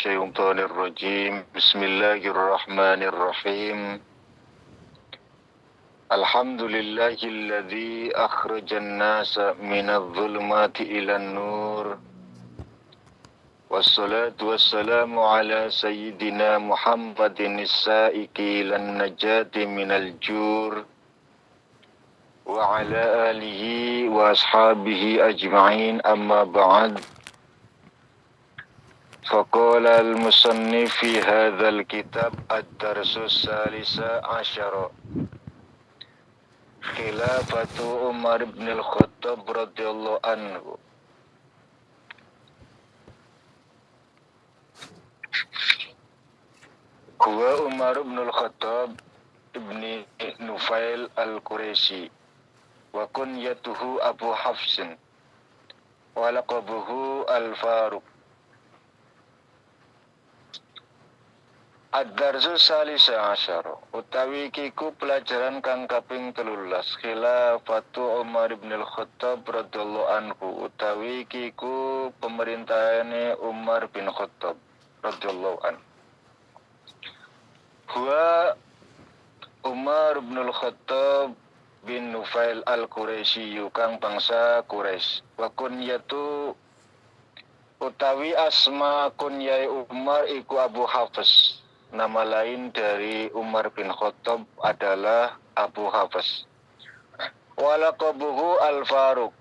الشيطان الرجيم بسم الله الرحمن الرحيم الحمد لله الذي أخرج الناس من الظلمات إلى النور والصلاة والسلام على سيدنا محمد السائق إلى النجاة من الجور وعلى آله وأصحابه أجمعين أما بعد فقال المصنف في هذا الكتاب الدرس الثالث عشر خلافة عمر بن الخطاب رضي الله عنه. Huwa Umar bin al-Khattab ibni Nufail al-Quraisy wa kunyatuhu Abu Hafsin wa laqabuhu al-Faruq. Ad-darsu salisa asyara utawi kiku pelajaran kang kaping 13 khilafatu Umar bin al-Khattab radhiyallahu anhu utawi kiku pemerintahane Umar bin Khattab radhiyallahu anhu. Huwa Umar bin al-Khattab bin Nufail al-Quraisy kang bangsa Quraisy wa kunyatu utawi asma kunyai Umar iku Abu Hafs. Nama lain dari Umar bin Khattab adalah Abu Hafs. Walaqabuhu Al-Faruq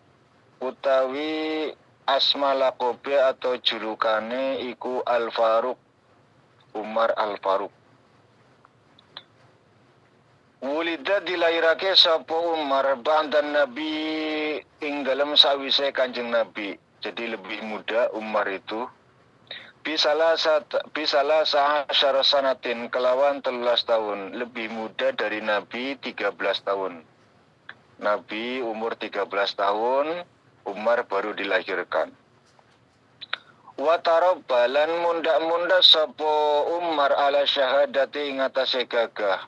utawi asma laqabe atau julukane iku Al-Faruq, Umar Al-Faruq. Wulida dilairake sapa Umar ba'dan Nabi ing dalem sawise Kanjeng Nabi. Jadi lebih muda Umar itu. Bisalah sanatin kelawan 13 tahun, lebih muda dari Nabi 13 tahun. Nabi umur 13 tahun, Umar baru dilahirkan. Wa tarabbalan munda sapa Umar ala syahadati ing atase gagah.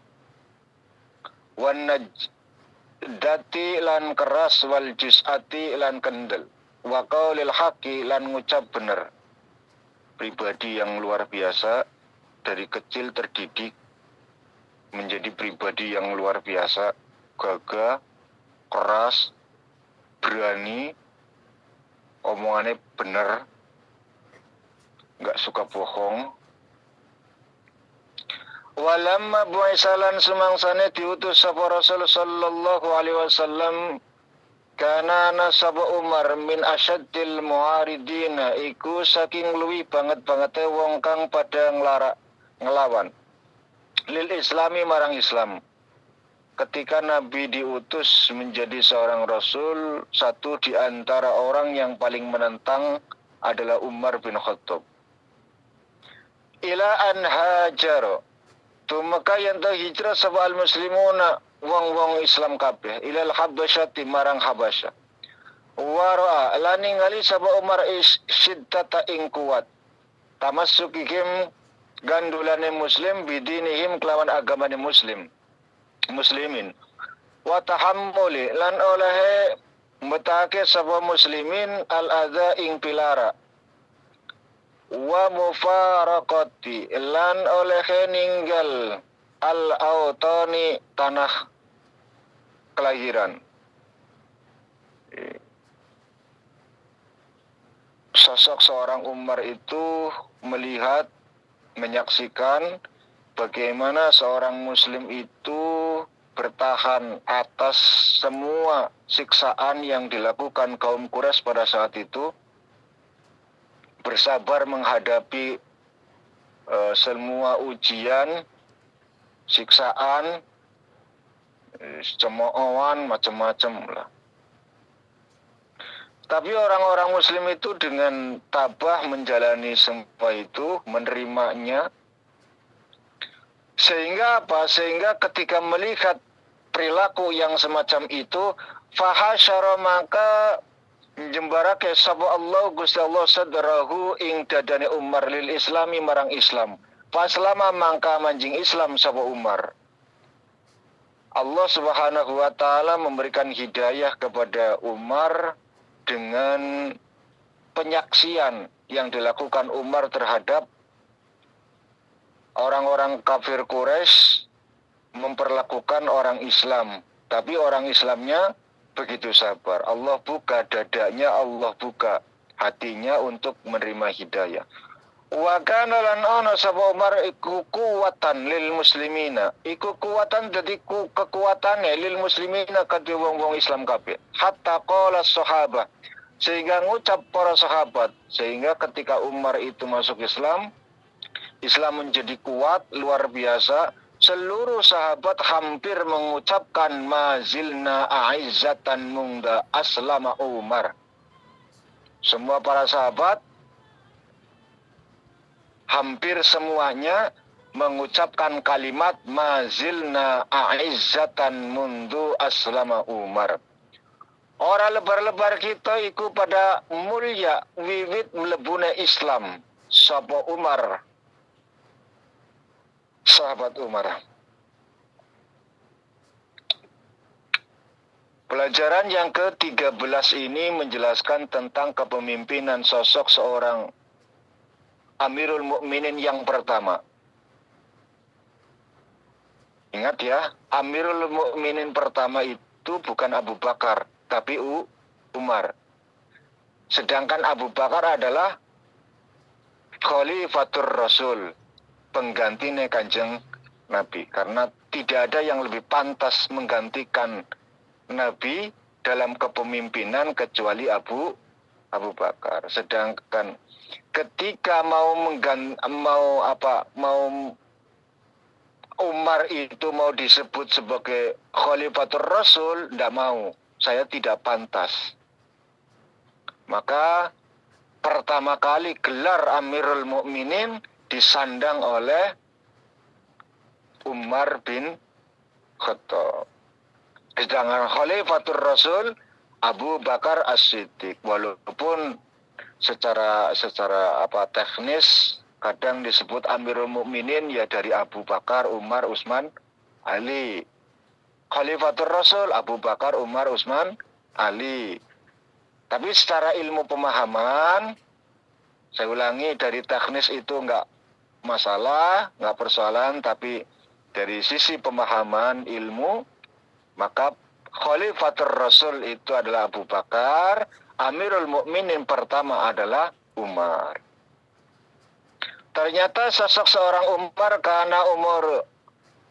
Wan najdati lan keras wal juz'ati lan kendel. Wa qaulil haqqi lan ngucap bener. Pribadi yang luar biasa, dari kecil terdidik menjadi pribadi yang luar biasa, gagah, keras, berani, omongannya bener, nggak suka bohong. Walamma bu'isalan semangsane diutus sapa Rasul sallallahu alaihi wasallam kana nasab Umar min asyaddil mu'aridina iku saking luwi banget-bangete wong kang pada ngelawan lil islami marang Islam. Ketika Nabi diutus menjadi seorang Rasul, satu di antara orang yang paling menentang adalah Umar bin Khattab. Ila an hajaro tumeka yen hijrah sapa al muslimuna wong-wong Islam kabeh ilal Habasyati marang Habasyah. Wara lan ningali sapa Umar syiddata ing kuat tamassukihim gandulane muslim bidinihim kelawan agamane muslimin wa tahammuli lan olehe mbetake sapa muslimin al adza ing pilara wa mufaraqati lan olehe ninggal al-autani tanah kelahiran. Sosok seorang Umar itu melihat, menyaksikan bagaimana seorang muslim itu bertahan atas semua siksaan yang dilakukan kaum Quraisy pada saat itu, bersabar menghadapi semua ujian, siksaan, cemoohan, macam-macam lah. Tapi orang-orang muslim itu dengan tabah menjalani semua itu, menerimanya. Sehingga apa? Sehingga ketika melihat perilaku yang semacam itu, fahasyara maka jembarake sapa Allah Gusti Allah sadrahu ing dadane Umar lil islami marang Islam. Faslama mangka manjing Islam sapa Umar. Allah Subhanahu wa taala memberikan hidayah kepada Umar dengan penyaksian yang dilakukan Umar terhadap orang-orang kafir Quraisy memperlakukan orang Islam, tapi orang Islamnya begitu sabar. Allah buka dadanya, Allah buka hatinya untuk menerima hidayah. Wa kana lan ana sapa Umar iku kuwatan lil muslimina. Iku kuwatan dadi kekuatane lil muslimina kadhe wong-wong Islam kabeh. Hatta qala sahabat, sehingga ngucap para sahabat, sehingga ketika Umar itu masuk Islam, Islam menjadi kuat luar biasa. Seluruh sahabat hampir mengucapkan mazilna a'izzatan mungda aslama Umar. Semua para sahabat hampir semuanya mengucapkan kalimat mazilna a'izzatan mundu aslama Umar. Orang lebar-lebar kita iku pada mulia wiwit mlebune Islam. Sapa Umar, sahabat Umar. Pelajaran yang ke-13 ini menjelaskan tentang kepemimpinan sosok seorang Amirul Mukminin yang pertama. Ingat ya, Amirul Mukminin pertama itu bukan Abu Bakar, tapi Umar. Sedangkan Abu Bakar adalah Khalifatur Rasul, penggantinya Kanjeng Nabi. Karena tidak ada yang lebih pantas menggantikan Nabi dalam kepemimpinan kecuali Abu Bakar. Sedangkan ketika mau Umar itu mau disebut sebagai Khalifatur Rasul, tidak mau. Saya tidak pantas. Maka pertama kali gelar Amirul Mukminin disandang oleh Umar bin Khattab. Sedangkan Khalifatur Rasul Abu Bakar As-Siddiq. Walaupun secara teknis kadang disebut Amirul Mukminin ya dari Abu Bakar, Umar, Utsman, Ali. Khalifatur Rasul Abu Bakar, Umar, Utsman, Ali. Tapi secara ilmu pemahaman, saya ulangi, dari teknis itu enggak masalah, enggak persoalan, tapi dari sisi pemahaman ilmu, maka Khalifatur Rasul itu adalah Abu Bakar, Amirul Mukminin pertama adalah Umar. Ternyata sosok seorang Umar karena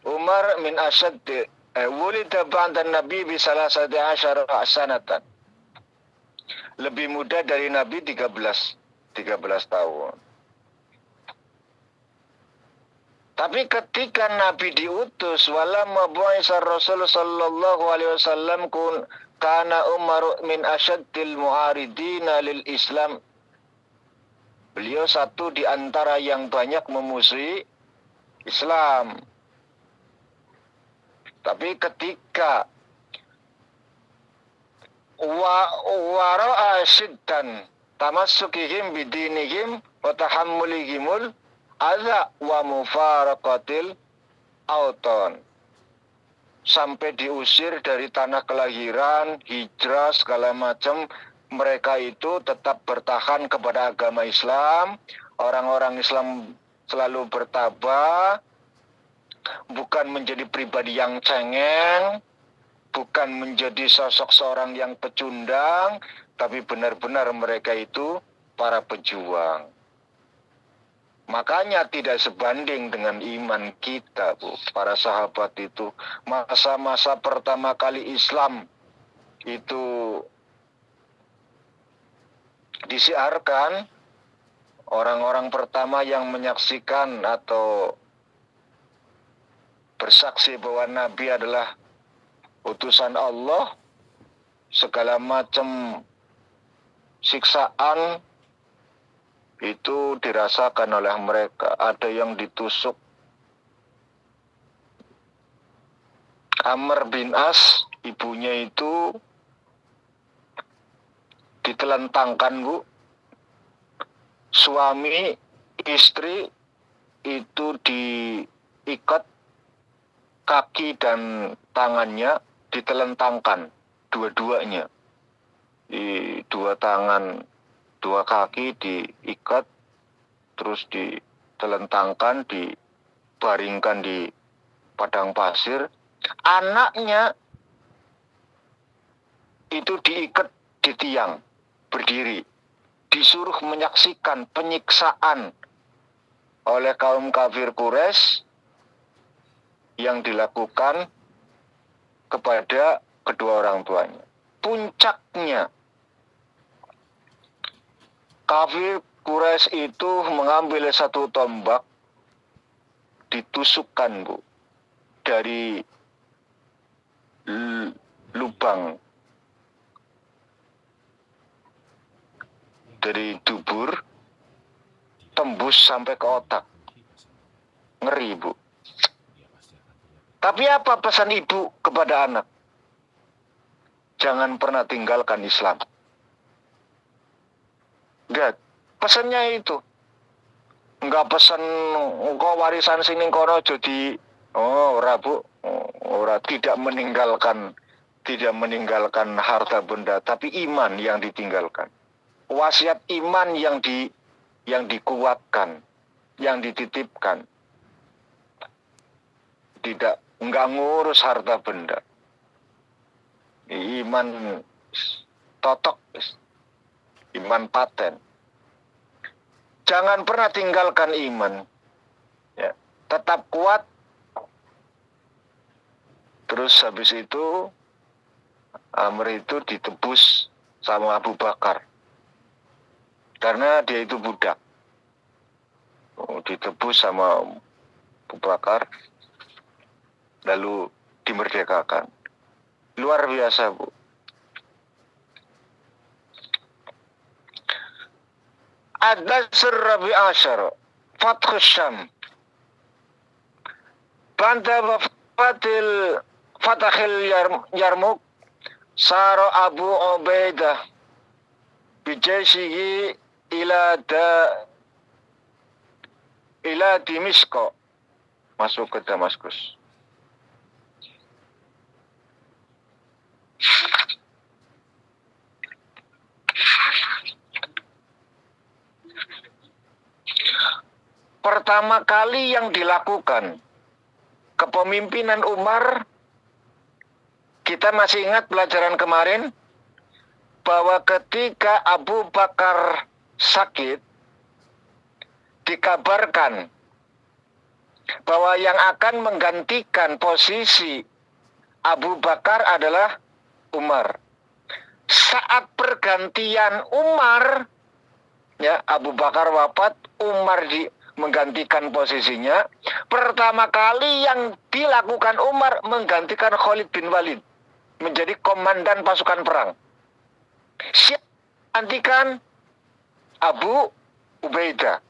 Umar min asyaddi wulida ba'da Nabi bi salasati asyara sanatan. Lebih muda dari Nabi 13 tahun. Tapi ketika Nabi diutus, walamma bu'isa Rasul sallallahu alaihi wasallam kana Umar min asyaddil mu'aridina lil Islam. Beliau satu di antara yang banyak memusuhi Islam. Tapi ketika wara'a siddan tamassukihim bidinihim wa tahammulihimul adza wa mufaraqatil auton, sampai diusir dari tanah kelahiran, hijrah segala macam, mereka itu tetap bertahan kepada agama Islam. Orang-orang Islam selalu bertabah, bukan menjadi pribadi yang cengeng, bukan menjadi sosok seorang yang pecundang, tapi benar-benar mereka itu para pejuang. Makanya tidak sebanding dengan iman kita, Bu. Para sahabat itu, masa-masa pertama kali Islam itu disiarkan, orang-orang pertama yang menyaksikan atau bersaksi bahwa Nabi adalah utusan Allah, segala macam siksaan itu dirasakan oleh mereka. Ada yang ditusuk. Amr bin As, ibunya itu ditelentangkan, Bu. Suami, istri itu diikat kaki dan tangannya, ditelentangkan dua-duanya. Di dua tangan, dua kaki diikat, terus ditelentangkan, dibaringkan di padang pasir. Anaknya itu diikat di tiang, berdiri, disuruh menyaksikan penyiksaan oleh kaum kafir Quraisy yang dilakukan kepada kedua orang tuanya. Puncaknya, kafir Quraisy itu mengambil satu tombak, ditusukkan, Bu, dari lubang, dari dubur, tembus sampai ke otak. Ngeri, Bu. Tapi apa pesan ibu kepada anak? Jangan pernah tinggalkan Islam. Lihat, pesannya itu. Enggak pesan engkau warisan sini kono jadi ora, Bu. Ora, tidak meninggalkan harta benda, tapi iman yang ditinggalkan. Wasiat iman yang dikuatkan, yang dititipkan. Enggak ngurus harta benda. Iman totok, iman paten. Jangan pernah tinggalkan iman. Ya, tetap kuat. Terus habis itu Amr itu ditebus sama Abu Bakar. Karena dia itu budak. Ditebus sama Abu Bakar. Lalu dimerdekakan. Luar biasa, Bu. Ad-Dasr Rabi Ashar, Fathus Syam, Banta Fatahil Yarmuk, Saro Abu Ubaidah, Bijaisihi ila Dimisko, masuk ke Damaskus. Pertama kali yang dilakukan kepemimpinan Umar, kita masih ingat pelajaran kemarin, bahwa ketika Abu Bakar sakit, dikabarkan bahwa yang akan menggantikan posisi Abu Bakar adalah Umar. Saat pergantian Umar, ya, Abu Bakar wafat, Umar menggantikan posisinya. Pertama kali yang dilakukan Umar menggantikan Khalid bin Walid menjadi komandan pasukan perang. Siap menggantikan Abu Ubaidah.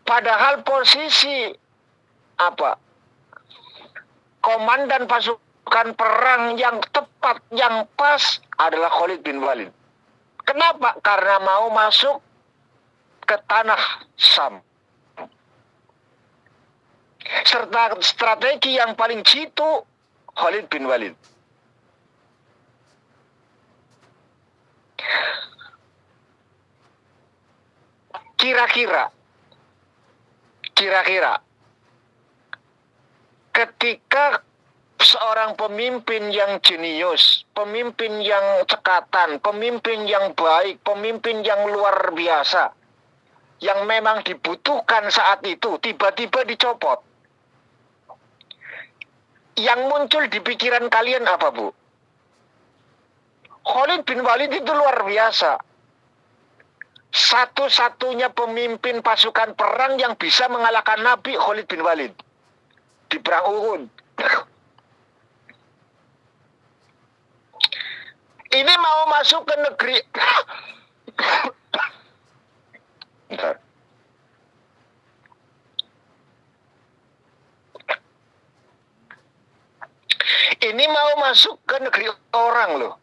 Padahal posisi komandan pasukan perang yang tepat, yang pas adalah Khalid bin Walid. Kenapa? Karena mau masuk ke tanah Syam. Serta strategi yang paling jitu Khalid bin Walid. Kira-kira ketika seorang pemimpin yang jenius, pemimpin yang cekatan, pemimpin yang baik, pemimpin yang luar biasa, yang memang dibutuhkan saat itu, tiba-tiba dicopot. Yang muncul di pikiran kalian apa, Bu? Khalid bin Walid itu luar biasa. Satu-satunya pemimpin pasukan perang yang bisa mengalahkan Nabi, Khalid bin Walid. Di perang Uhud. Ini mau masuk ke negeri. Bentar. Ini mau masuk ke negeri orang loh.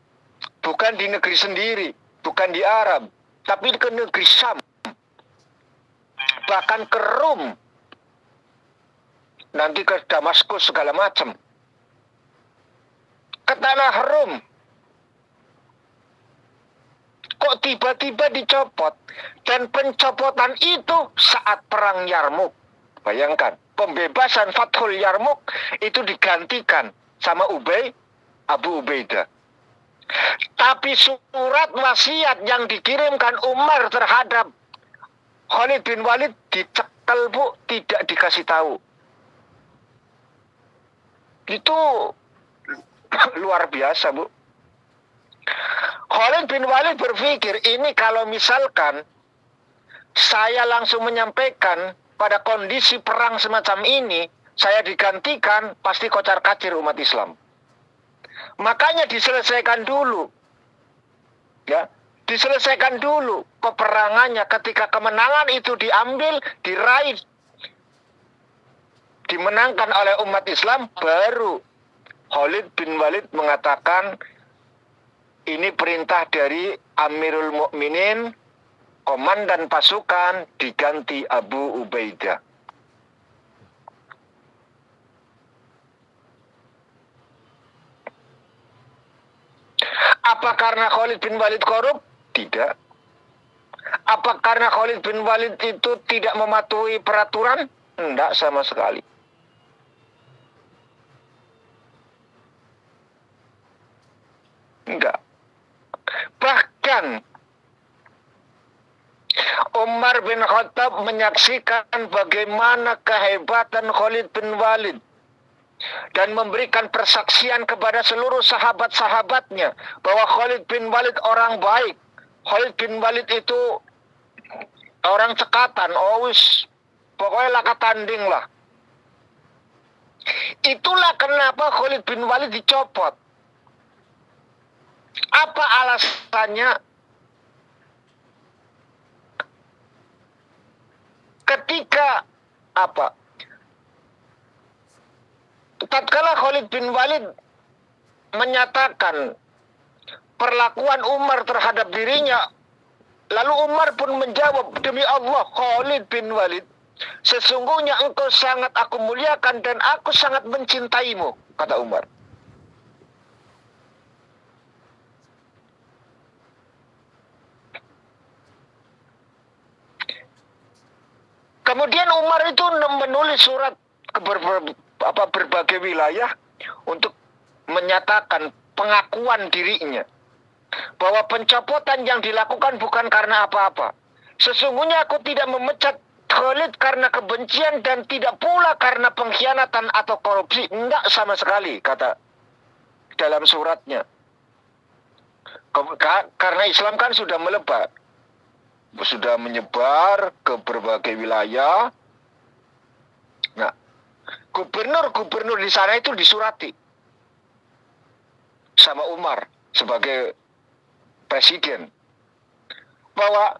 Bukan di negeri sendiri. Bukan di Arab. Tapi ke negeri Syam. Bahkan ke Rum. Nanti ke Damaskus segala macam. Ke tanah Rum. kok tiba-tiba dicopot. Dan pencopotan itu saat perang Yarmuk. Bayangkan, pembebasan Fathul Yarmuk itu digantikan sama Abu Ubaidah. Tapi surat wasiat yang dikirimkan Umar terhadap Khalid bin Walid dicekel, Bu, tidak dikasih tahu. Itu luar biasa, Bu. Khalid bin Walid berpikir, ini kalau misalkan saya langsung menyampaikan pada kondisi perang semacam ini, saya digantikan, pasti kocar-kacir umat Islam. Makanya diselesaikan dulu. Ya, diselesaikan dulu peperangannya. Ketika kemenangan itu diambil, diraih, dimenangkan oleh umat Islam, baru Khalid bin Walid mengatakan, ini perintah dari Amirul Mukminin, komandan pasukan, diganti Abu Ubaidah. Apa karena Khalid bin Walid korup? Tidak. Apa karena Khalid bin Walid itu tidak mematuhi peraturan? Tidak sama sekali. Enggak. Bahkan Umar bin Khattab menyaksikan bagaimana kehebatan Khalid bin Walid dan memberikan persaksian kepada seluruh sahabat-sahabatnya bahwa Khalid bin Walid orang baik. Khalid bin Walid itu orang cekatan, pokoknya laka tanding lah. Itulah kenapa Khalid bin Walid dicopot. Apa alasannya? Ketika tatkala Khalid bin Walid menyatakan perlakuan Umar terhadap dirinya, lalu Umar pun menjawab, demi Allah Khalid bin Walid, sesungguhnya engkau sangat aku muliakan dan aku sangat mencintaimu, kata Umar. Kemudian Umar itu menulis surat ke berbagai wilayah untuk menyatakan pengakuan dirinya bahwa pencopotan yang dilakukan bukan karena apa-apa. Sesungguhnya aku tidak memecat Khalid karena kebencian dan tidak pula karena pengkhianatan atau korupsi. Enggak sama sekali, kata dalam suratnya. Karena Islam kan sudah melebar, sudah menyebar ke berbagai wilayah. Nah, gubernur-gubernur di sana itu disurati sama Umar sebagai presiden bahwa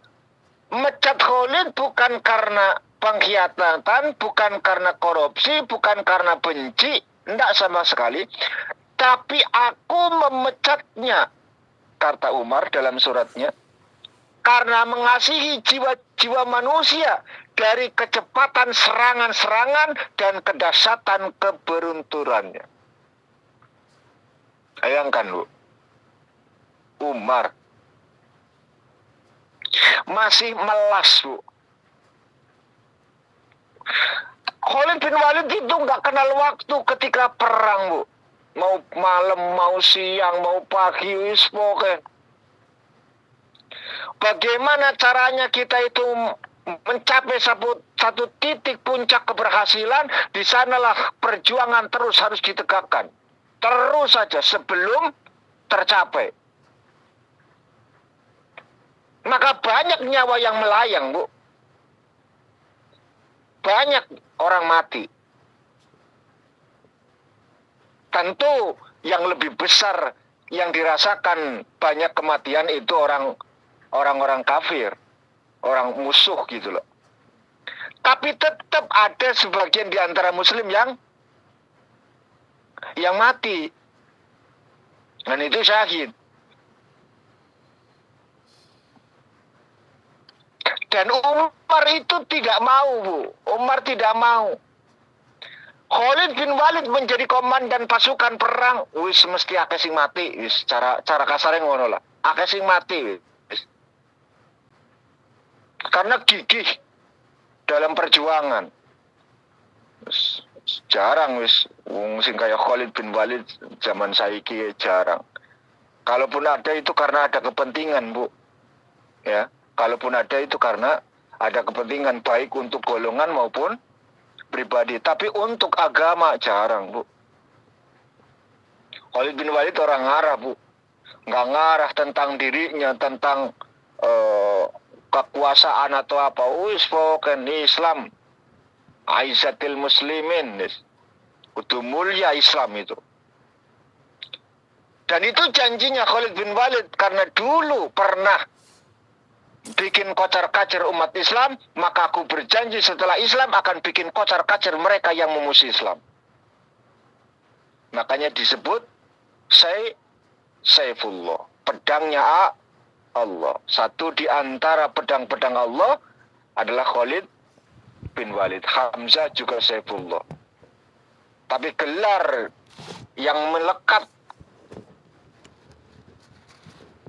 mecat Khalid bukan karena pengkhianatan, bukan karena korupsi, bukan karena benci, enggak sama sekali. Tapi aku memecatnya, kata Umar dalam suratnya, karena mengasihi jiwa-jiwa manusia dari kecepatan serangan-serangan dan kedahsyatan keberunturannya. Bayangkan, Bu. Umar masih melas, Bu. Khalid bin Walid itu nggak kenal waktu ketika perang, Bu. Mau malam, mau siang, mau pagi, wis pokoknya. Bagaimana caranya kita itu mencapai satu titik puncak keberhasilan? Di sanalah perjuangan terus harus ditegakkan. Terus saja sebelum tercapai. Maka banyak nyawa yang melayang, Bu. Banyak orang mati. Tentu yang lebih besar yang dirasakan banyak kematian itu orang-orang kafir, orang musuh gitu loh. Tapi tetap ada sebagian di antara muslim yang mati. Dan itu syahid. Dan Umar itu tidak mau, Bu. Umar tidak mau. Khalid bin Walid menjadi komandan pasukan perang, wis mesti akeh sing mati, wis cara kasarnya ngono lah. Akeh sing mati, wis. karena gigih dalam perjuangan. Jarang wis wong sing kaya Khalid bin Walid zaman saiki jarang. Kalaupun ada itu karena ada kepentingan, Bu. Ya, kalaupun ada itu karena ada kepentingan baik untuk golongan maupun pribadi, tapi untuk agama jarang, Bu. Khalid bin Walid orang ngarah, Bu. Nggak ngarah tentang dirinya, tentang kekuasaan atau apa. Wis pokoknya Islam, aizatil muslimin, kudu mulia Islam itu. Dan itu janjinya Khalid bin Walid, karena dulu pernah bikin kocar-kacir umat Islam, maka aku berjanji setelah Islam akan bikin kocar-kacir mereka yang memusuhi Islam. Makanya disebut Saifullah, pedangnya Allah. Satu di antara pedang-pedang Allah adalah Khalid bin Walid. Hamzah juga Saifullah. Tapi gelar yang melekat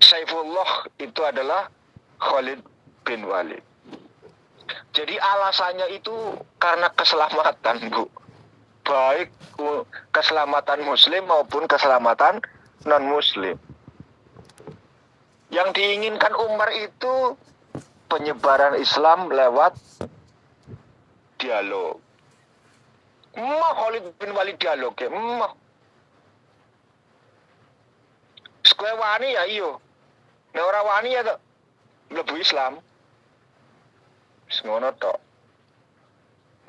Saifullah itu adalah Khalid bin Walid. Jadi alasannya itu karena keselamatan, Bu. Baik keselamatan muslim maupun keselamatan non-muslim. Yang diinginkan Umar itu penyebaran Islam lewat dialog. Khalid bin Walid dialog ya. Sekue wani ya iyo. Nek ora wani ya mlebu Islam. Ngono tok.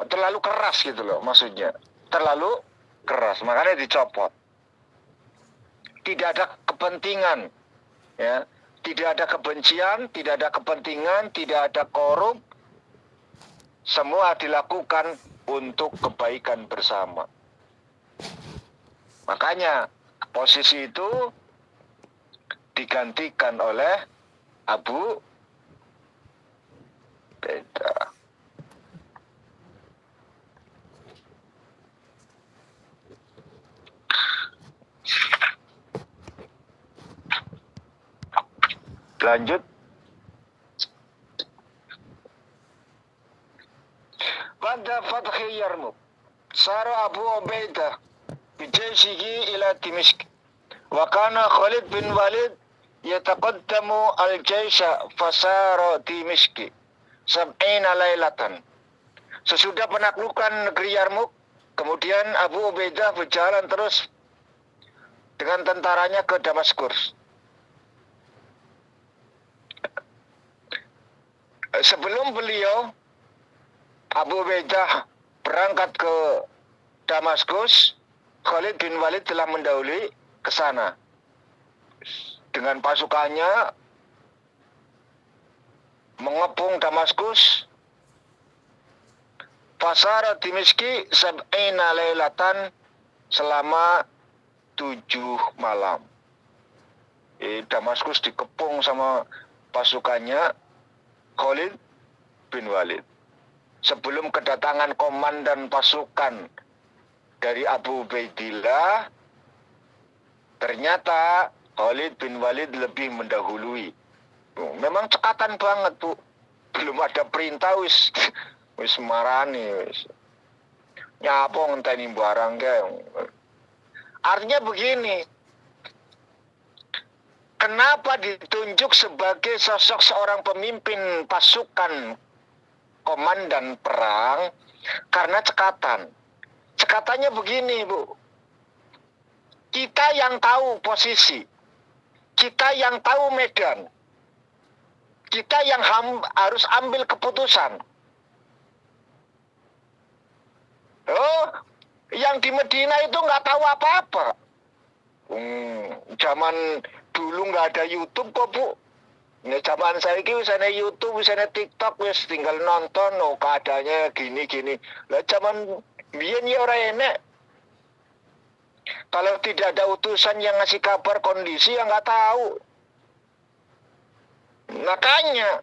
Terlalu keras gitu loh maksudnya. Terlalu keras, makanya dicopot. Tidak ada kepentingan, ya. Tidak ada kebencian, tidak ada kepentingan, tidak ada korup. Semua dilakukan untuk kebaikan bersama. Makanya posisi itu digantikan oleh Abu Ubaidah. Lanjut. Pada Fathi Yarmuk, sara Abu Ubaidah bijayshihi ila Dimishq. Wa kana Khalid bin Walid yataqaddamu al-jaysha fasara Dimishq sab'ina lailatan. Sesudah penaklukan negeri Yarmuk, kemudian Abu Ubaidah berjalan terus dengan tentaranya ke Damaskus. Sebelum beliau Abu Ubaidah berangkat ke Damaskus, Khalid bin Walid telah mendahului ke sana dengan pasukannya mengepung Damaskus. Fasara Dimishq sab'ina lailatan, selama 7 malam. Damaskus dikepung sama pasukannya Khalid bin Walid. Sebelum kedatangan komandan pasukan dari Abu Ubaidillah, ternyata Khalid bin Walid lebih mendahului. Memang cekatan banget, Bu. Belum ada perintah wis marani wis. Nyapa ngenteni barang ke. Artinya begini. Kenapa ditunjuk sebagai sosok seorang pemimpin pasukan, komandan perang? Karena cekatan. Cekatannya begini, Bu. Kita yang tahu posisi, kita yang tahu medan, kita yang harus ambil keputusan. Oh, yang di Medina itu nggak tahu apa-apa. Zaman dulu nggak ada YouTube kok, Bu. Ya, zaman saya ini misalnya YouTube, misalnya TikTok, wis tinggal nonton, oh keadaannya gini-gini. Lah zaman biyen ya ora enek. Kalau tidak ada utusan yang ngasih kabar kondisi, ya nggak tahu. Makanya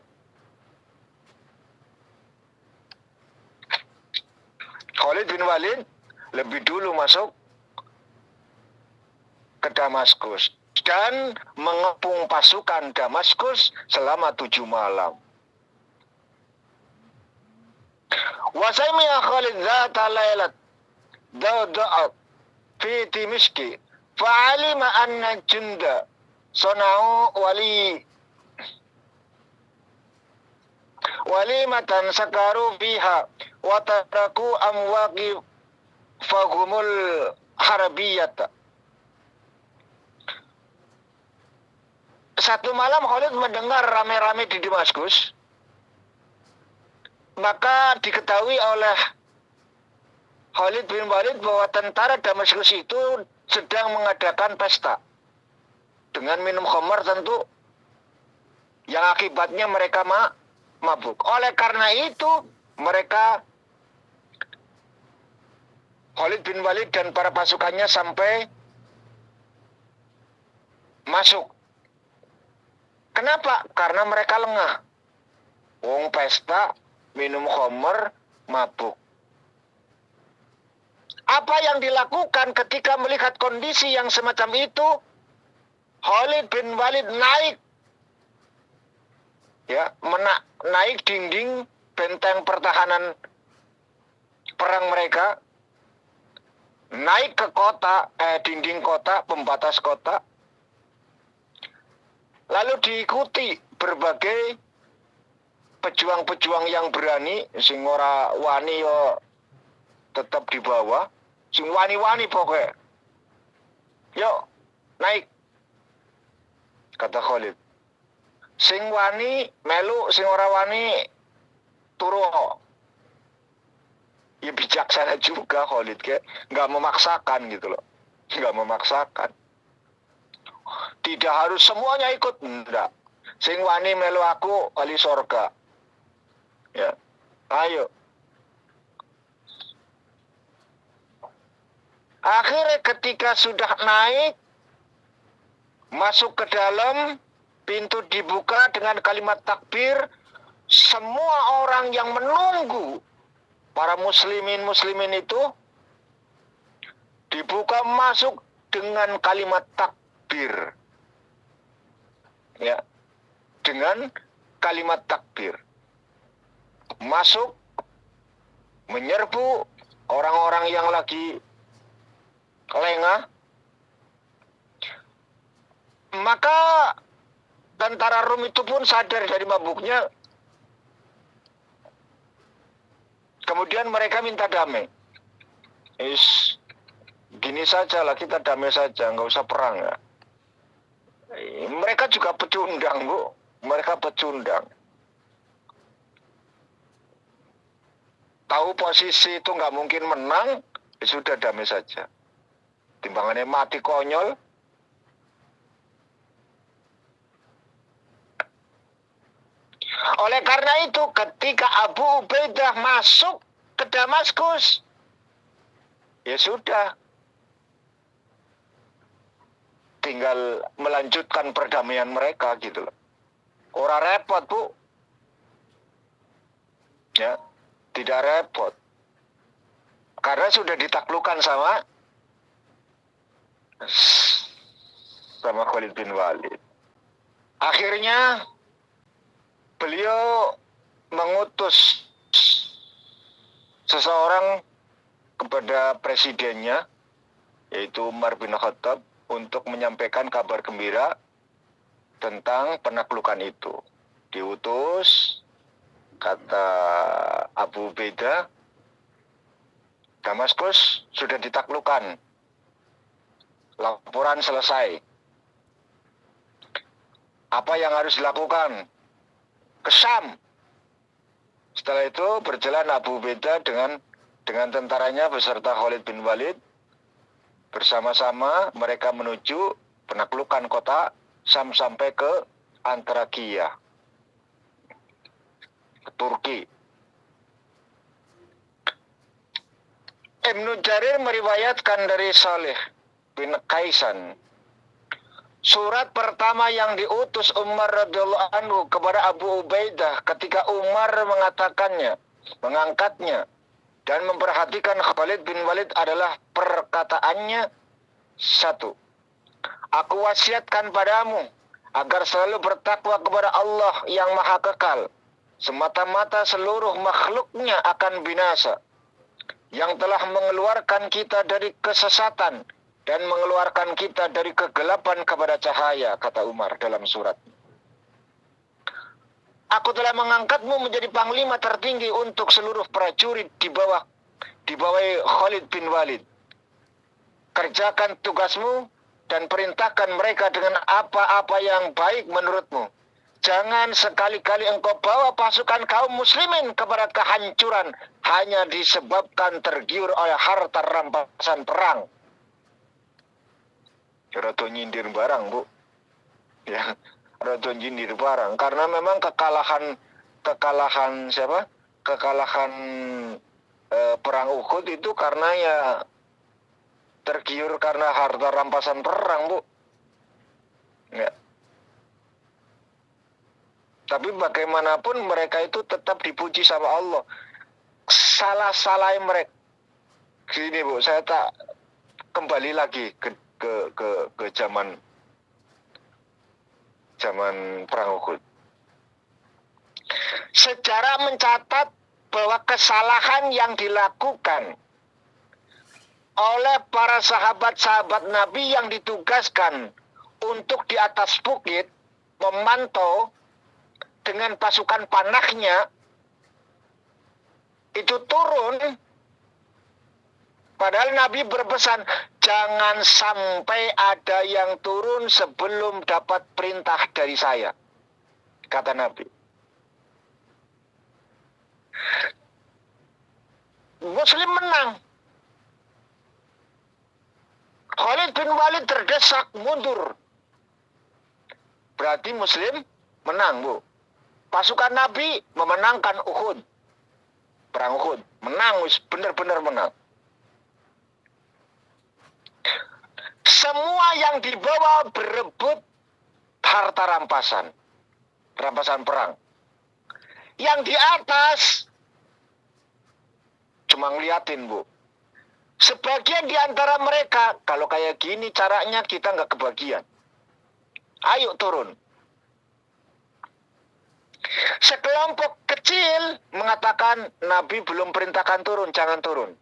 Khalid bin Walid lebih dulu masuk ke Damaskus dan mengepung pasukan Damaskus selama 7 malam. Wa sami'a Khalid dzata lailat dawda'at fi Dimishki fa'alima anna junda sonau walimatan sakaru fiha wa taraku amwaqi fahumul harbiyata. Satu malam Khalid mendengar rame-rame di Damaskus, maka diketahui oleh Khalid bin Walid bahwa tentara Damaskus itu sedang mengadakan pesta dengan minum khamar tentu, yang akibatnya mereka mabuk. Oleh karena itu mereka, Khalid bin Walid dan para pasukannya sampai masuk. Kenapa? Karena mereka lengah. Wong pesta, minum khamar, mabuk. Apa yang dilakukan ketika melihat kondisi yang semacam itu? Khalid bin Walid naik, ya, naik dinding benteng pertahanan perang mereka, naik ke kota, dinding kota, pembatas kota, lalu diikuti berbagai pejuang-pejuang yang berani, sing ora wani yo tetap di bawah, sing wani-wani pokoknya. Yuk, naik, kata Khalid. Sing wani melu, sing ora wani turu. Ya bijaksana juga Khalid, kayak nggak memaksakan gitu loh, nggak memaksakan. Tidak harus semuanya ikut, enggak. Sing wani melu aku ahli sorga. Ya, ayo. Akhirnya ketika sudah naik, masuk ke dalam, pintu dibuka dengan kalimat takbir, semua orang yang menunggu para muslimin itu dibuka masuk dengan kalimat takbir. Ya, dengan kalimat takbir. Masuk, menyerbu orang-orang yang lagi lengah. Maka tentara Rum itu pun sadar dari mabuknya. Kemudian mereka minta damai. Gini saja lah, kita damai saja, nggak usah perang ya. Mereka juga pecundang, Bu. Mereka pecundang. Tahu posisi itu nggak mungkin menang, ya sudah damai saja. Timbangannya mati konyol. Oleh karena itu, ketika Abu Ubaidah masuk ke Damaskus, ya sudah, tinggal melanjutkan perdamaian mereka gitu loh. Ora repot, Bu. Ya, tidak repot. Karena sudah ditaklukkan sama Khalid bin Walid. Akhirnya beliau mengutus seseorang kepada presidennya, yaitu Umar bin Khattab, untuk menyampaikan kabar gembira tentang penaklukan itu. Diutus, kata Abu Ubaidah, Damaskus sudah ditaklukkan. Laporan selesai. Apa yang harus dilakukan? Ke Syam. Setelah itu berjalan Abu Ubaidah dengan tentaranya beserta Khalid bin Walid. Bersama-sama mereka menuju penaklukan kota Syam sampai ke Antakiya, ke Turki. Ibnu Jarir meriwayatkan dari Salih bin Kaisan, surat pertama yang diutus Umar radhiyallahu anhu kepada Abu Ubaidah ketika Umar mengangkatnya dan memperhatikan Khalid bin Walid adalah perkataannya, 1. Aku wasiatkan padamu agar selalu bertakwa kepada Allah yang Maha Kekal. semata-mata seluruh makhluknya akan binasa, yang telah mengeluarkan kita dari kesesatan dan mengeluarkan kita dari kegelapan kepada cahaya, kata Umar dalam surat. Aku telah mengangkatmu menjadi panglima tertinggi untuk seluruh prajurit di bawah Khalid bin Walid. Kerjakan tugasmu dan perintahkan mereka dengan apa-apa yang baik menurutmu. Jangan sekali-kali engkau bawa pasukan kaum muslimin kepada kehancuran hanya disebabkan tergiur oleh harta rampasan perang. Rada nyindir barang, Bu. Ya, rada nyindir barang. Karena memang kekalahan siapa? Kekalahan perang Uhud itu karena ya tergiur karena harta rampasan perang, Bu. Ya. Tapi bagaimanapun mereka itu tetap dipuji sama Allah. Salah-salah mereka. Gini, Bu, saya tak kembali lagi ke zaman perang Uhud. Sejarah mencatat bahwa kesalahan yang dilakukan oleh para sahabat-sahabat Nabi yang ditugaskan untuk di atas bukit memantau dengan pasukan panahnya itu turun, padahal Nabi berpesan jangan sampai ada yang turun sebelum dapat perintah dari saya, kata Nabi. Muslim menang. Khalid bin Walid terdesak mundur. Berarti Muslim menang, Bu. Pasukan Nabi memenangkan Uhud. Perang Uhud. Menang, benar-benar menang. Semua yang dibawa berebut harta rampasan. Rampasan perang. Yang di atas cuma ngeliatin, Bu. Sebagian di antara mereka, kalau kayak gini caranya kita nggak kebagian. Ayo turun. Sekelompok kecil mengatakan Nabi belum perintahkan turun, jangan turun.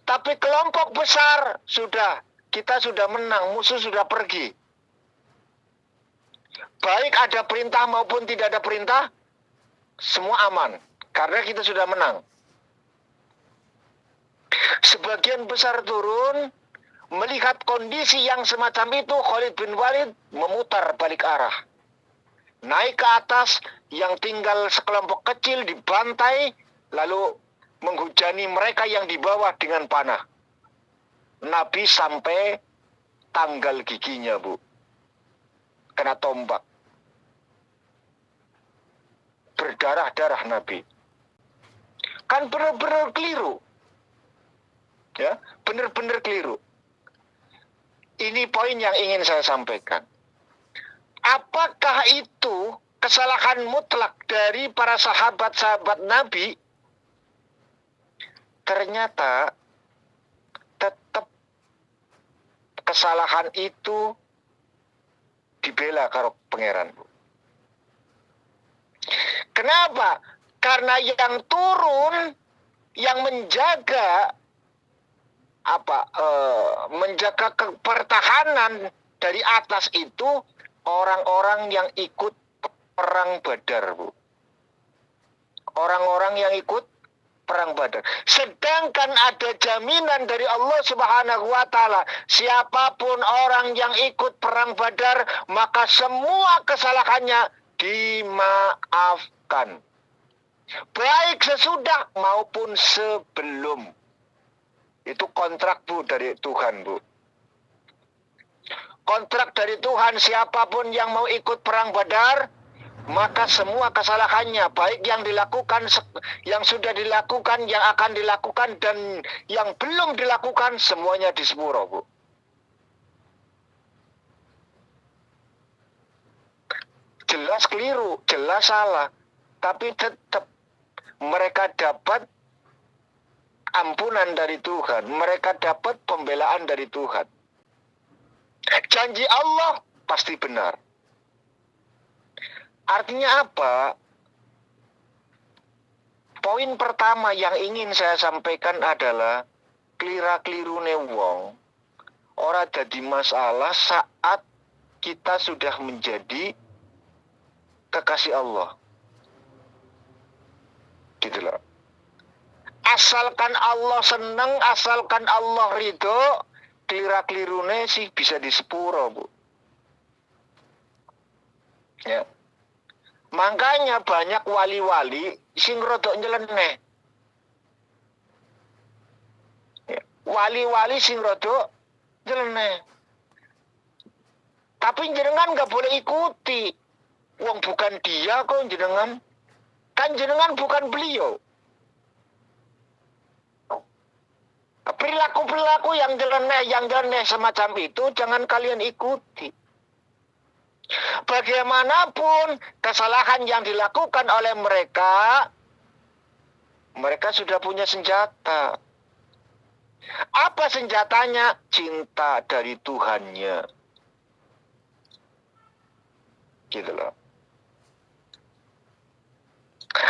Tapi kelompok besar kita sudah menang, musuh sudah pergi. Baik ada perintah maupun tidak ada perintah, semua aman. Karena kita sudah menang. Sebagian besar turun, melihat kondisi yang semacam itu, Khalid bin Walid memutar balik arah. Naik ke atas, yang tinggal sekelompok kecil dibantai, lalu menghujani mereka yang di bawah dengan panah. Nabi sampai tanggal giginya, Bu. Kena tombak. Berdarah-darah Nabi. Kan benar-benar keliru. Ya, benar-benar keliru. Ini poin yang ingin saya sampaikan. Apakah itu kesalahan mutlak dari para sahabat-sahabat Nabi? Ternyata tetap kesalahan itu dibela karo pangeran, Bu. Kenapa? Karena yang turun, yang menjaga menjaga pertahanan dari atas itu orang-orang yang ikut perang Badar, Bu. Orang-orang yang ikut perang Badar. Sedangkan ada jaminan dari Allah Subhanahu wa taala, siapapun orang yang ikut perang Badar, maka semua kesalahannya dimaafkan. Baik sesudah maupun sebelum. Itu kontrak, Bu, dari Tuhan, Bu. Kontrak dari Tuhan, siapapun yang mau ikut perang Badar, maka semua kesalahannya, baik yang dilakukan, yang sudah dilakukan, yang akan dilakukan, dan yang belum dilakukan, semuanya disepuro, Bu. Jelas keliru, jelas salah, tapi tetap mereka dapat ampunan dari Tuhan, mereka dapat pembelaan dari Tuhan. Janji Allah pasti benar. Artinya apa? Poin pertama yang ingin saya sampaikan adalah klira-klirune wong ora jadi masalah saat kita sudah menjadi kekasih Allah. Gitu loh. Asalkan Allah seneng, asalkan Allah ridho, klira-klirune sih bisa disepuro, Bu. Ya. Makanya banyak wali-wali sing rodok nyeleneh. Ya. Wali-wali sing rodok nyeleneh. Tapi jenengan nggak boleh ikuti. Wong bukan dia kok jenengan. Kan jenengan bukan beliau. Perilaku-perilaku yang jeleneh semacam itu jangan kalian ikuti. Bagaimanapun kesalahan yang dilakukan oleh mereka sudah punya senjata. Apa senjatanya? Cinta dari Tuhannya. Gitu loh.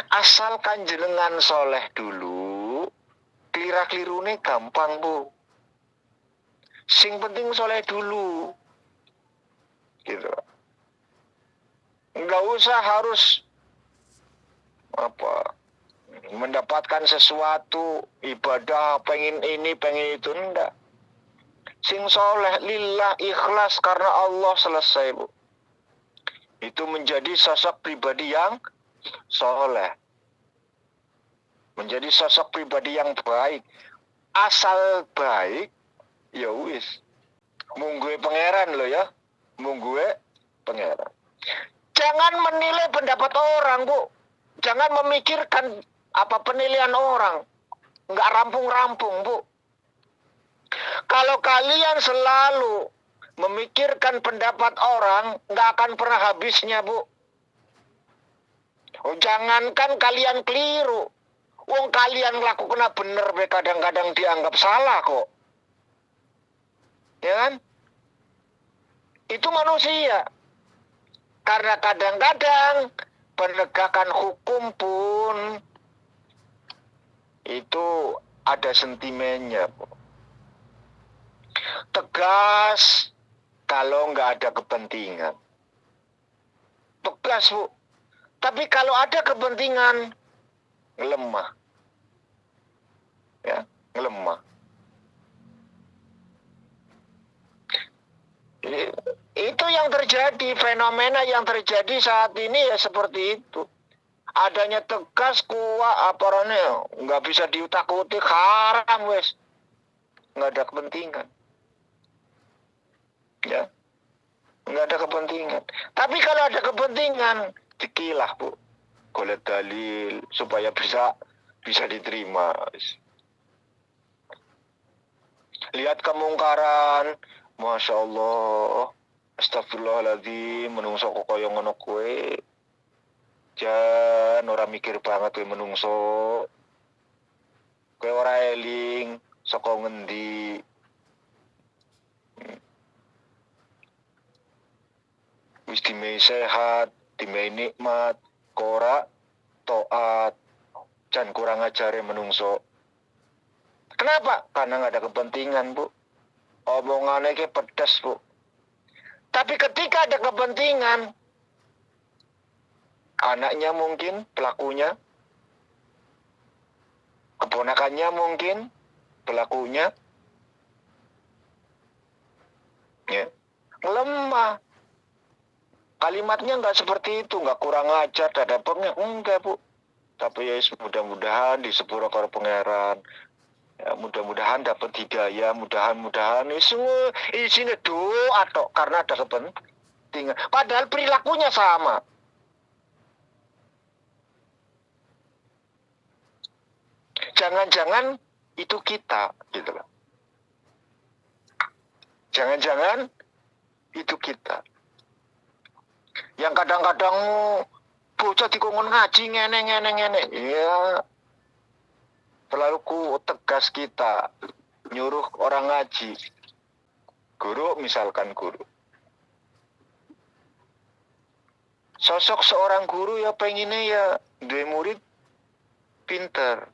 Asalkan jenengan soleh dulu, klira-klirune gampang, Bu. Sing penting soleh dulu. Gitu. Nggak usah harus mendapatkan sesuatu, ibadah, pengen ini, pengen itu, enggak. Sing soleh lillah, ikhlas karena Allah, selesai, Bu. Itu menjadi sosok pribadi yang soleh. Menjadi sosok pribadi yang baik. Asal baik, ya wis. Mungguwe pangeran lo ya. Mungguwe pangeran. Jangan menilai pendapat orang, Bu. Jangan memikirkan apa penilaian orang. Nggak rampung-rampung, Bu. Kalau kalian selalu memikirkan pendapat orang, nggak akan pernah habisnya, Bu. Oh, jangankan kalian keliru. Wong kalian lakukan bener, kadang-kadang dianggap salah kok. Ya kan? Itu manusia. Karena kadang-kadang penegakan hukum pun itu ada sentimennya, Bu. Tegas kalau nggak ada kepentingan. Tegas, Bu. Tapi kalau ada kepentingan, lemah. Ya, lemah. Itu yang terjadi, fenomena yang terjadi saat ini ya seperti itu. Adanya tegas, kuat, aparannya nggak bisa diutak-utik, haram wes. Nggak ada kepentingan. Ya, nggak ada kepentingan. Tapi kalau ada kepentingan, dikilah, Bu. Golek dalil supaya bisa diterima. Lihat kemungkaran, Masya Allah, astagfirullahaladzim, menungso kok kaya ngono kowe. Jan ora mikir banget kowe menungso. Kowe ora eling saka ngendi. Wis dimei sehat, dimei nikmat, kora taat, jan kurang ajare menungso. Kenapa? Karena nggak ada kepentingan, Bu. Omongannya kayak pedas, Bu. Tapi ketika ada kepentingan, anaknya mungkin, pelakunya, keponakannya mungkin, pelakunya, ya, lemah. Kalimatnya nggak seperti itu, nggak kurang ajar, dadapnya enggak, Bu. Tapi ya mudah-mudahan di sepuro karo pangeran. Ya, mudah-mudahan dapat hidayah, mudah-mudahan ini semua isinya doa tok karena ada kepentingan. Padahal perilakunya sama. Jangan-jangan itu kita, gitu loh. Jangan-jangan itu kita. Yang kadang-kadang bocah dikongkon ngaji ngene. Ya, terlalu tegas kita nyuruh orang ngaji. Guru misalkan guru. Sosok seorang guru ya pengennya ya duwe murid pinter.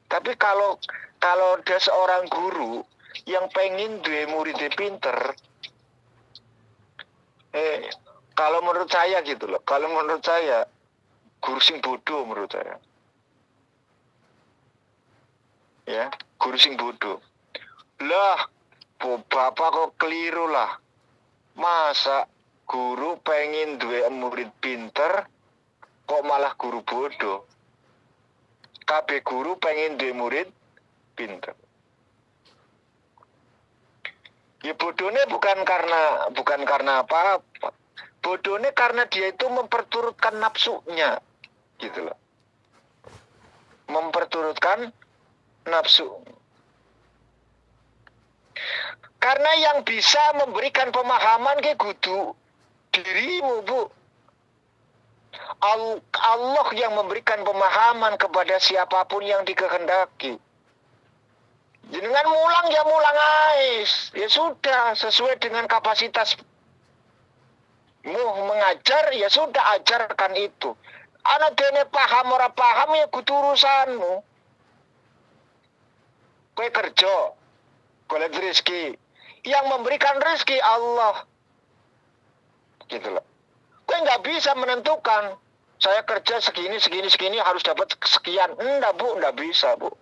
Tapi kalau ada seorang guru yang pengen duwe muridnya pinter, kalau menurut saya gitu loh, kalau menurut saya guru sing bodoh menurut saya. Ya, guru sing bodoh. Lah, bapak kok keliru lah. Masa guru pengen duwe murid pinter, kok malah guru bodoh? Kabeh guru pengen duwe murid pinter. Ya bodohnya bukan karena apa-apa. Bodohnya karena dia itu memperturutkan nafsunya, gitu loh. Memperturutkan nafsu. Karena yang bisa memberikan pemahaman ke kudu dirimu, Bu. Allah yang memberikan pemahaman kepada siapapun yang dikehendaki. Jangan mulang ya mulang ais. Ya sudah, sesuai dengan kapasitasmu mengajar, ya sudah ajarkan itu. Anak dene paham ora paham ya kudu urusanmu. Kowe kerja, golek rezeki. Yang memberikan rezeki Allah. Gitu loh. Kowe nggak bisa menentukan saya kerja segini harus dapat sekian. Enggak, Bu, enggak bisa, Bu.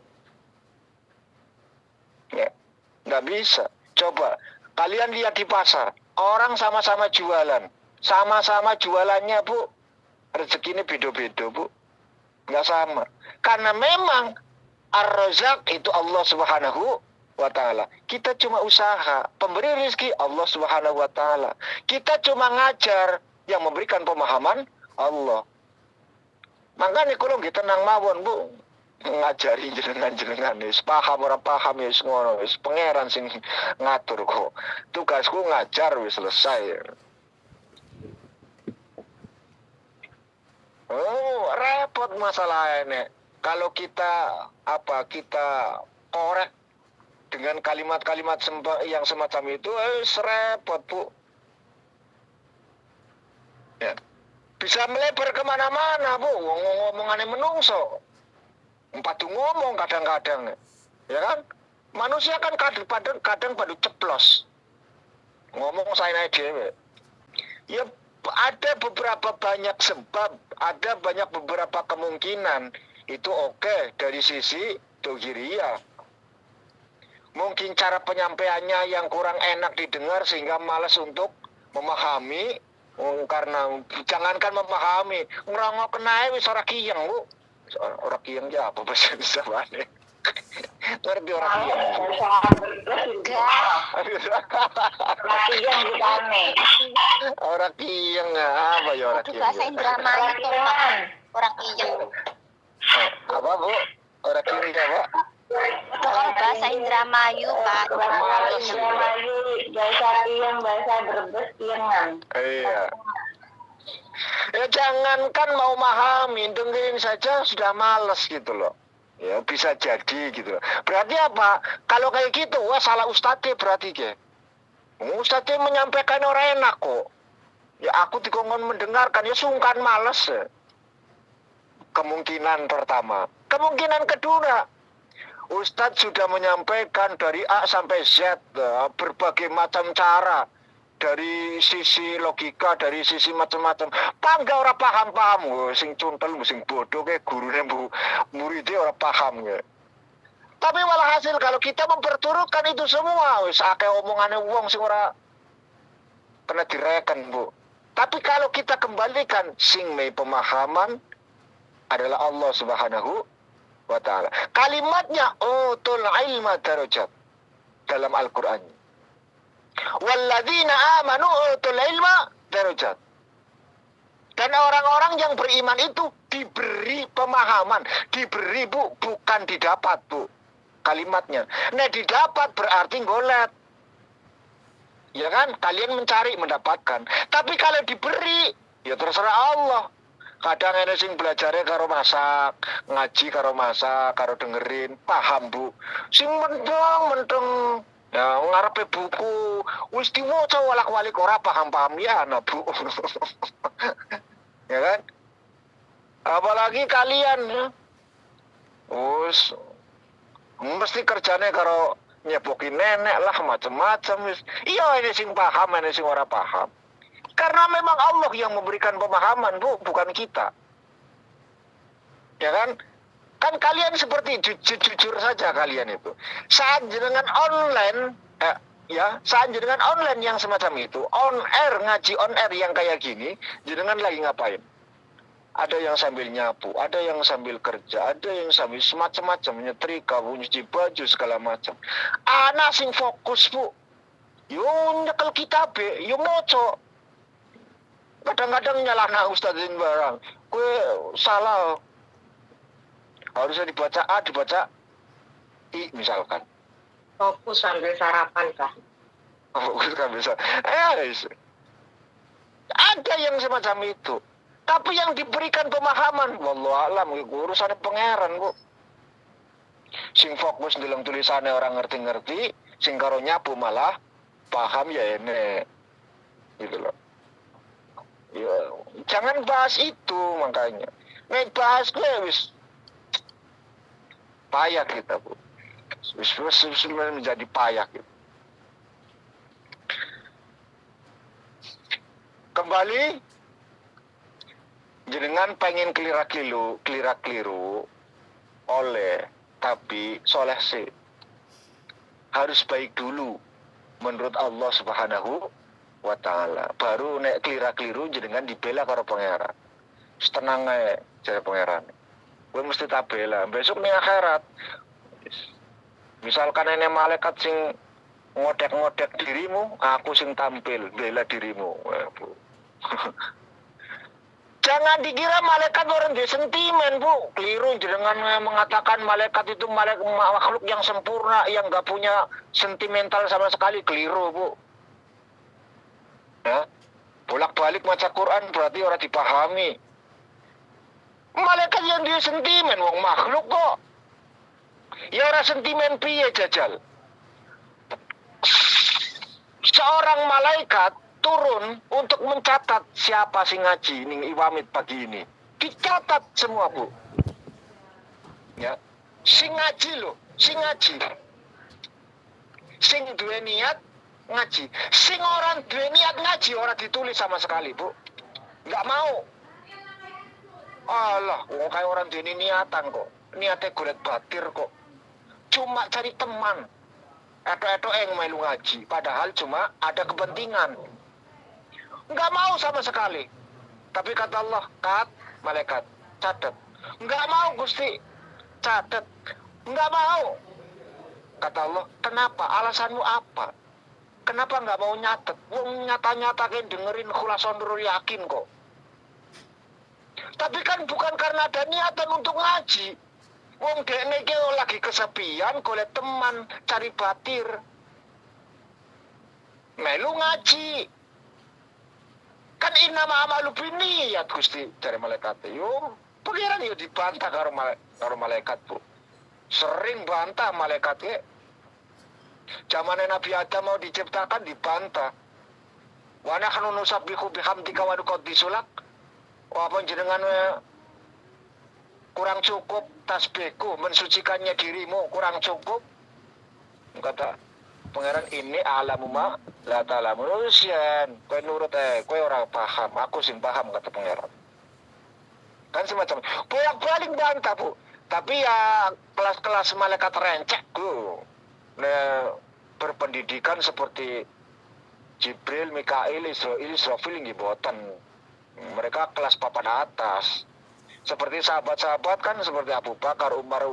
Ya, nggak bisa. Coba kalian lihat di pasar, orang sama-sama jualan, sama-sama jualannya, Bu, rezeki ini beda-beda, Bu, nggak sama. Karena memang Ar-Razzaq itu Allah Subhanahu wa Ta'ala. Kita cuma usaha, pemberi rezeki Allah Subhanahu wa Ta'ala. Kita cuma ngajar, yang memberikan pemahaman Allah. Makanya kalau kita tenang mawon, Bu, ngajari jenengan wis paham ora paham wis ngono wis pangeran sing ngatur kok. Tugasku ngajar wis selesai. Oh, repot masalah ini. Kalau kita korek dengan kalimat-kalimat yang semacam itu, repot, Bu. Ya. Bisa melebar kemana-mana, Bu. Ngomongannya menungso. Padu ngomong kadang-kadang, ya kan? Manusia kan kadang padu ceplos. Ngomong saya naik dewe. Ya ada beberapa banyak sebab, ada banyak beberapa kemungkinan. Itu oke dari sisi dohiriyah. Mungkin cara penyampaiannya yang kurang enak didengar sehingga malas untuk memahami. Karena jangankan memahami, ngerongok kenae wis ora kiyeng, Bu. Orang kiyeng ya apa bahasa Jawa nih? Ngerti orang kiyeng? Orang kiyeng apa ya orang kiyeng? Bahasa Indramayu tuh orang kiyeng. Apa, Bu? Orang kiyeng apa? Bahasa Indramayu, Pak. Bahasa Indramayu, bahasa kiyeng, bahasa Brebes kiyengan. Iya. Ya jangankan mau memahami, dengerin saja sudah males gitu loh. Ya bisa jadi gitu loh. Berarti apa? Kalau kayak gitu, wah salah ustadznya berarti ke. Ustadznya menyampaikan orang enak kok. Ya aku dikongkon mendengarkan, ya sungkan males. Kemungkinan pertama. Kemungkinan kedua, ustadz sudah menyampaikan dari A sampai Z berbagai macam cara. Dari sisi logika, dari sisi macam-macam. Pangga ora paham-paham, sing cuntel, sing bodoh kayak gurunya muridnya ora paham ya. Tapi malah hasil kalau kita memperturutkan itu semua, wis akeh omongane wong sing ora kena direken, Bu. Tapi kalau kita kembalikan sing mei pemahaman adalah Allah Subhanahu wa Ta'ala. Kalimatnya utul ilma darajat dalam Al-Qur'an. Walladzina amanu utul ilma darajat. Dan orang-orang yang beriman itu diberi pemahaman, diberi, Bu, bukan didapat, Bu. Kalimatnya. Nah, didapat berarti golet. Ya kan? Kalian mencari, mendapatkan. Tapi kalau diberi, ya terserah Allah. Kadang ada sing belajarnya karo masak, ngaji karo masak, karo dengerin, paham, Bu. Sing menteng ya ngarepe buku wis diwaca walak-walik ora paham-paham ya, nah, Bu. Ya kan? Apalagi kalian ya. Us mesti kerjane karo nyebokin nenek lah macam-macam. Iya ini sing paham, ini sing ora paham. Karena memang Allah yang memberikan pemahaman, Bu, bukan kita. Ya kan? Kan kalian seperti jujur saja kalian itu. Saat jenengan online, saat jenengan online yang semacam itu, on air, ngaji on air yang kayak gini, jenengan lagi ngapain? Ada yang sambil nyapu, ada yang sambil kerja, ada yang sambil semacam-macam, nyetrika, nyuci baju, segala macam. Anak sing fokus, Bu. Yo nyekel kitab, yo moco. Kadang-kadang nyalahna ustadzin barang. Kue salah. Harusnya dibaca A, dibaca I misalkan. Fokus sambil sarapan kah? Fokus kan bisa. Ada yang semacam itu. Tapi yang diberikan pemahaman, wallahu alam, urusan pangeran, Bu. Sing fokus dalam tulisannya orang ngerti-ngerti, sing karo nyapu malah paham ya ini. Gitu loh. Ya, jangan bahas itu makanya. Nek bahas gue wis payah kita, Bu. Wis menjadi payah gitu. Kembali jenengan pengen keliru oleh tapi soleh sih harus baik dulu menurut Allah Subhanahu wa ta'ala. Baru nek keliru jenengan dibela karo pangeran. Tenang ae jare pangeran. Kowe mesti tak bela. Besok ning akhirat misalkan ini malaikat sing ngodek-ngodek dirimu, aku sing tampil bela dirimu. Jangan dikira malaikat orang di sentimen, Bu. Keliru jenengan mengatakan malaikat itu makhluk yang sempurna, yang gak punya sentimental sama sekali. Keliru, Bu. Ya. Bolak-balik maca Quran berarti orang dipahami. Malaikat yang dia sentimen, wong makhluk kok. Ya orang sentimen piye jajal. Seorang malaikat turun untuk mencatat siapa sing ngaji ning Iwamit pagi ini. Dicatat semua, Bu. Ya. Sing ngaji loh, sing ngaji. Sing duwe niat ngaji. Sing orang duwe niat ngaji orang ditulis sama sekali, Bu. Enggak mau. Allah, kayak orang duwe niatan kok. Niatnya golek batir kok. Cuma cari teman. Eto-eto yang melu ngaji, padahal cuma ada kepentingan. Enggak mau sama sekali. Tapi kata Allah, malaikat, catat. Enggak mau Gusti, catat. Enggak mau. Kata Allah, kenapa? Alasanmu apa? Kenapa enggak mau nyatet? Wong nyata-nyata kayak dengerin khulason nurul yakin kok. Tapi kan bukan karena ada niatan untuk ngaji. Wong dekne iki lagi kesepian, golek teman, cari batir. Melu ngaji. Kan innama amalu binniyat Gusti dari malaikat. Yo, pengiran yo dibantah karo malaikat, Bu. Sering bantah malaikat ke. Zamane Nabi Adam mau diciptakan dibantah. Wa nahnu nusabbihu bihamdika wa nuqaddisulak. Apa jenengan kurang cukup tasbihku mensucikannya dirimu kurang cukup, kata pangeran ini alamu ma la ta'lamu. Usian kowe nurut kowe ora paham, aku sing paham, kata pangeran. Kan semacam bolak-balik bantah, Bu. Tapi ya kelas-kelas malaikat rencek tuh berpendidikan seperti Jibril, Mikail, Israfil nggih boten. Mereka kelas papan atas. Seperti sahabat-sahabat kan seperti Abu Bakar, Umar,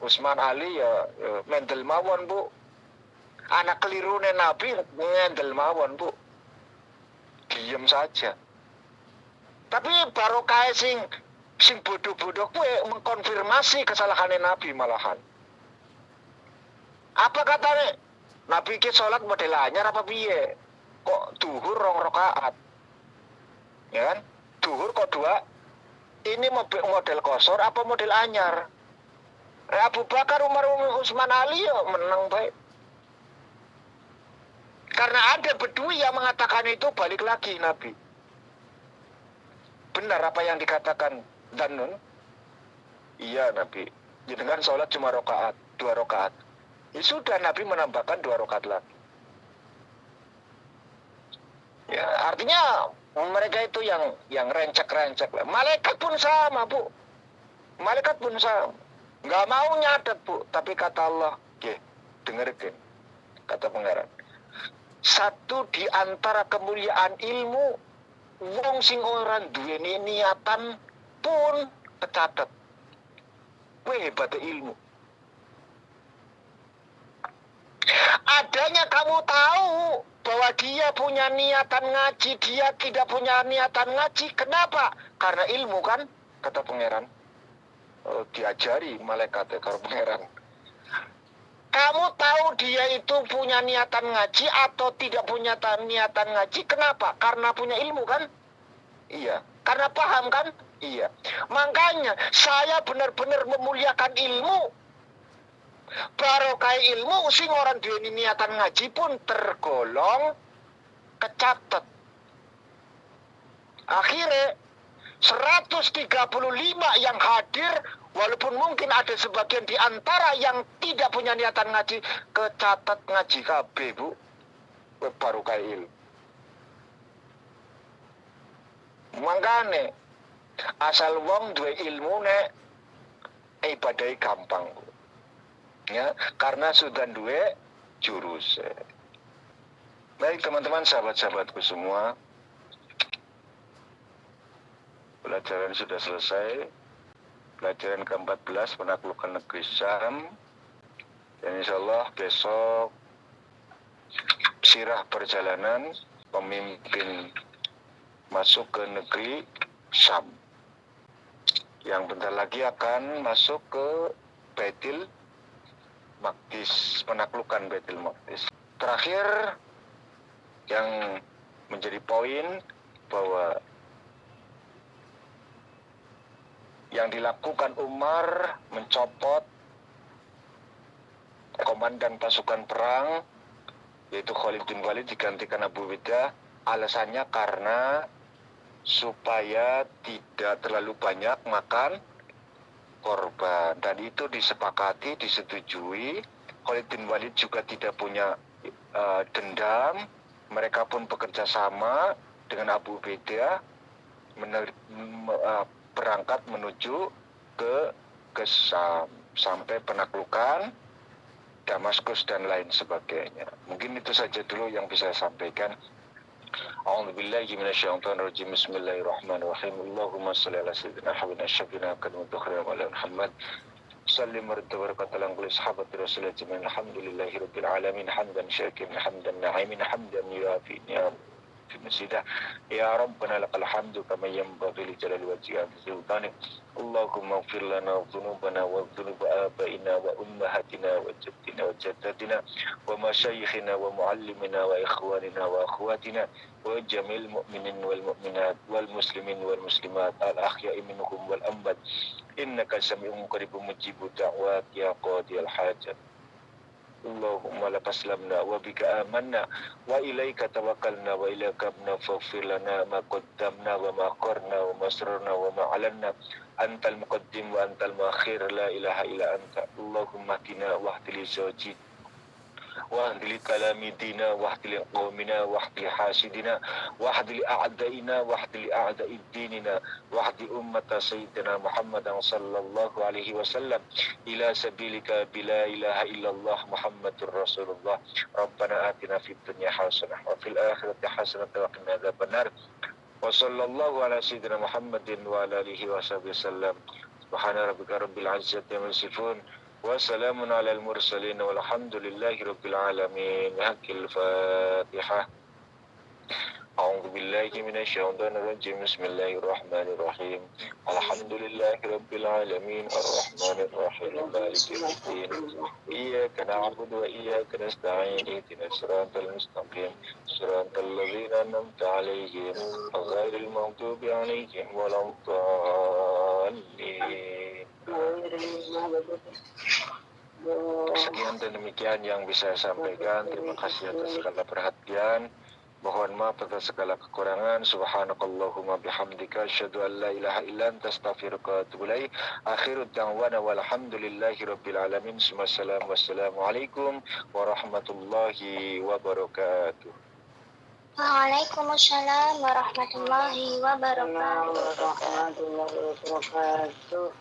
Utsman, Ali ya mendel mawon, Bu. Anak kelirune Nabi ngendel mawon, Bu. Diam saja. Tapi barokah sing bodoh-bodoh kuwi mengkonfirmasi kesalahan Nabi malahan. Apa katanya? Nabi ki salat model anyar apa piye? Kok duhur 2 rakaat? Ya kan? Duhur kok 2. Ini model kosor apa model anyar? Abu Bakar, Umar, Utsman, Ali ya menang baik. Karena ada bedui yang mengatakan itu, balik lagi Nabi. Benar apa yang dikatakan dan nun. Iya Nabi, jenengan sholat cuma 2 rakaat. Ya sudah, Nabi menambahkan 2 rakaat lagi. Ya, artinya mereka itu yang rencek-rencek. Malaikat pun sama, Bu. Malaikat pun sama. Nggak mau nyadet, Bu. Tapi kata Allah, dengerin, kata pangeran. Satu di antara kemuliaan ilmu, wong sing ora duweni niatan pun kecatet. Hebat ilmu. Adanya kamu tahu bahwa dia punya niatan ngaji, dia tidak punya niatan ngaji. Kenapa? Karena ilmu kan, kata pangeran. Diajari malaikat karo pangeran. Kamu tahu dia itu punya niatan ngaji atau tidak punya niatan ngaji. Kenapa? Karena punya ilmu kan? Iya. Karena paham kan? Iya. Makanya saya benar-benar memuliakan ilmu. Barokah ilmu sing orang duweni niatan ngaji pun tergolong kecatet. Akhirnya 135 yang hadir, walaupun mungkin ada sebagian di antara yang tidak punya niatan ngaji, kecatet ngaji kabeh, Bu. Barokah ilmu. Mangkane asal wong duwe ilmu nek ibadai gampang, Bu. Ya, karena sudah duwe jurus. Baik teman-teman, sahabat-sahabatku semua, pelajaran sudah selesai. Pelajaran ke-14 penaklukan negeri Syam. Dan insya Allah besok sirah perjalanan pemimpin masuk ke negeri Syam. Yang bentar lagi akan masuk ke Baitul Maqdis, penaklukan Baitul Maqdis. Terakhir yang menjadi poin bahwa yang dilakukan Umar mencopot komandan pasukan perang yaitu Khalid bin Walid digantikan Abu Ubaidah, alasannya karena supaya tidak terlalu banyak makan korban, dan itu disepakati, disetujui. Khalid bin Walid juga tidak punya dendam. Mereka pun bekerja sama dengan Abu Ubaidah berangkat menuju ke Syam sampai penaklukan Damaskus dan lain sebagainya. Mungkin itu saja dulu yang bisa saya sampaikan. A'udzubillahi minasyaitonirrajim. Bismillahirrahmanirrahim. Allahumma shalli ala sayyidina habibina syafiina kadmutukhira wa ala Muhammad. Sallim warahmatullahi wabarakatuh. Sahabat Rasulullah jami'an. Alhamdulillahi rabbil alamin. Hamdan syakirin, hamdan na'imin, hamdan yuafi ni'am fi masidah. Ya Rabbana lakal hamdu kama yanbaghi li jalali wajhika wa sultanik. Allahumma ighfir lana dhunubana wa dhunub abaina wa ummahatina wa jaddina wa jaddatina wa masyayikhina wa muallimina wa ikhwanina wa akhwatina wa jamil mu'minin wal mu'minat wal muslimin wal muslimat al ahya'i minhum wal amwat. Innaka sami'un qaribun mujibud da'wat ya qadiyal hajat. Allahumma laka aslamna wa bika amanna wa ilaika tawakkalna wa ilaika abna faghfir lana ma qaddamna wa ma akharna wa ma asrarna wa ma alanna antal muqaddim wa antal muakhir la ilaha illa anta. Allahumma hdina wa hdili zawji واهدل كلام دينا واهدل قومنا واهدل حاسدنا واهدل أعدائنا واهدل أعداء ديننا واهدل أمة سيدنا محمد صلى الله عليه وسلم إلى سبيلك بلا إله إلا الله محمد رسول الله. ربنا آتنا في الدنيا حسنة وفي الآخرة حسنة وقنا عذاب النار. وصلى الله على سيدنا محمد وعلى آله وصحبه وسلم. سبحان ربك رب العزة عما يصفون وسلام على المرسلين والحمد لله رب العالمين. بحق الفاتحة. أعوذ بالله من الشيطان الرجيم. بسم الله الرحمن الرحيم. الحمد لله رب العالمين الرحمن الرحيم مالك يوم الدين. إياك نعبد وإياك نستعين اهدنا الصراط المستقيم صراط الذين أنعمت عليهم غير المغضوب عليهم ولا الضالين. Sekian dan demikian yang bisa saya sampaikan. Terima kasih atas segala perhatian. Mohon maaf atas segala kekurangan. Subhanakallahumma bihamdika asyhadu an la ilaha illa anta astaghfiruka wa atubu ilaik. Akhirud da'wana walhamdulillahi rabbil alamin. Wassalamualaikum warahmatullahi wabarakatuh. Waalaikumsalam warahmatullahi wabarakatuh. Warahmatullahi wabarakatuh.